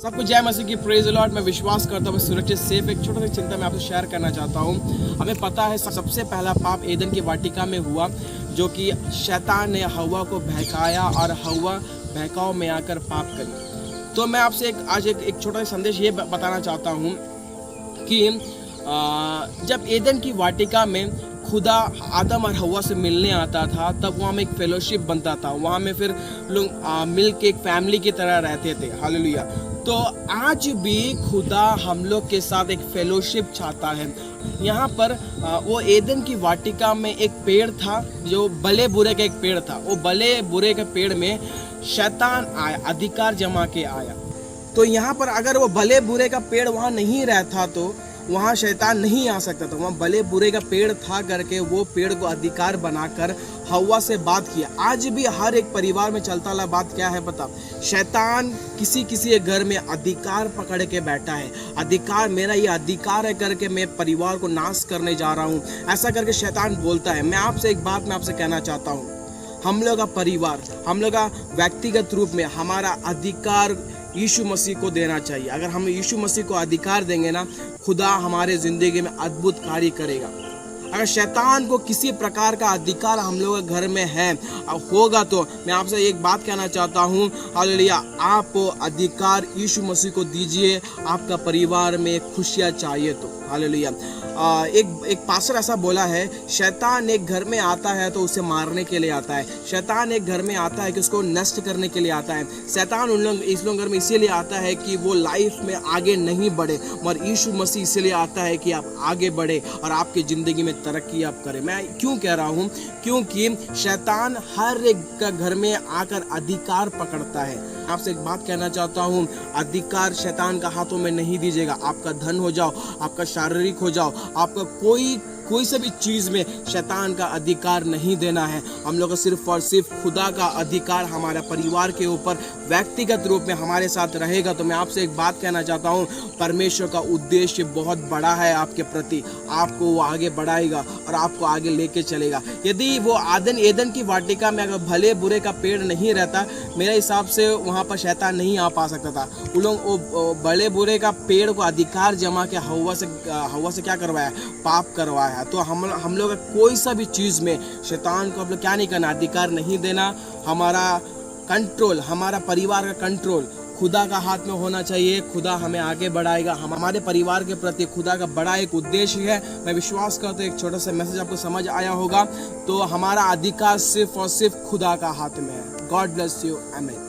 सबको जय मसीह की प्रेज लॉर्ड। मैं विश्वास करता हूँ सुरक्षित सेफ एक छोटा सा चिंता मैं आपसे शेयर करना चाहता हूँ। हमें पता है सबसे पहला पाप एदन की वाटिका में हुआ, जो कि शैतान ने हवा को बहकाया और हवा बहकाव में आकर पाप करी। तो मैं आपसे आज एक छोटा सा संदेश ये बताना चाहता हूँ कि जब एदन की वाटिका में खुदा आदम और हवा से मिलने आता था, तब वहाँ में एक फेलोशिप बनता था। वहाँ में फिर लोग मिल के एक फैमिली की तरह रहते थे। हालेलुया। तो आज भी खुदा हम लोग के साथ एक फेलोशिप चाहता है। यहाँ पर वो एदन की वाटिका में एक पेड़ था, जो भले बुरे का एक पेड़ था। वो भले बुरे के पेड़ में शैतान आया, अधिकार जमा के आया। तो यहाँ पर अगर वो भले बुरे का पेड़ वहाँ नहीं रहता तो वहाँ शैतान नहीं आ सकता था। वहाँ भले बुरे का पेड़ था करके वो पेड़ को अधिकार बनाकर हवा से बात किया। आज भी हर एक परिवार में चलता वाला बात क्या है पता? शैतान किसी के घर में अधिकार पकड़ के बैठा है। अधिकार मेरा ये अधिकार है करके मैं परिवार को नाश करने जा रहा हूँ, ऐसा करके शैतान बोलता है। मैं आपसे एक बात मैं आपसे कहना चाहता हूँ, हम लोग का परिवार, हम लोग का व्यक्तिगत रूप में हमारा अधिकार यीशु मसीह को देना चाहिए। अगर हम यीशु मसीह को अधिकार देंगे ना, खुदा हमारे ज़िंदगी में अद्भुत कार्य करेगा। अगर शैतान को किसी प्रकार का अधिकार हम लोग के घर में है होगा, तो मैं आपसे एक बात कहना चाहता हूँ, हालेलुया, आप अधिकार यीशु मसीह को दीजिए। आपका परिवार में खुशियाँ चाहिए तो हालेलुया। एक पास्टर ऐसा बोला है, शैतान एक घर में आता है तो उसे मारने के लिए आता है। शैतान एक घर में आता है कि उसको नष्ट करने के लिए आता है। शैतान इस लोग घर में इसीलिए आता है कि वो लाइफ में आगे नहीं बढ़े, मगर यीशु मसीह इसीलिए आता है कि आप आगे बढ़े और आपकी ज़िंदगी में तरक्की आप करें। मैं क्यों कह रहा हूँ? क्योंकि शैतान हर एक का घर में आकर अधिकार पकड़ता है। आपसे एक बात कहना चाहता हूँ, अधिकार शैतान का हाथों में नहीं दीजिएगा। आपका धन हो जाओ, आपका शारीरिक हो जाओ, आपका कोई सी भी चीज़ में शैतान का अधिकार नहीं देना है। हम लोग को सिर्फ और सिर्फ खुदा का अधिकार हमारा परिवार के ऊपर व्यक्तिगत रूप में हमारे साथ रहेगा। तो मैं आपसे एक बात कहना चाहता हूँ, परमेश्वर का उद्देश्य बहुत बड़ा है आपके प्रति। आपको वो आगे बढ़ाएगा और आपको आगे लेके चलेगा। यदि वो एदन की वाटिका में अगर भले बुरे का पेड़ नहीं रहता, मेरे हिसाब से वहाँ पर शैतान नहीं आ पा सकता था। वो लोग भले बुरे का पेड़ को अधिकार जमा के हवा से क्या करवाया? पाप करवाया। तो हम लोग कोई सा भी चीज़ में शैतान को हम लोग क्या नहीं करना? अधिकार नहीं देना। हमारा कंट्रोल, हमारा परिवार का कंट्रोल खुदा का हाथ में होना चाहिए। खुदा हमें आगे बढ़ाएगा। हमारे परिवार के प्रति खुदा का बड़ा एक उद्देश्य है। मैं विश्वास करता हूँ एक छोटा सा मैसेज आपको समझ आया होगा। तो हमारा अधिकार सिर्फ और सिर्फ खुदा का हाथ में है। God bless you. आमीन।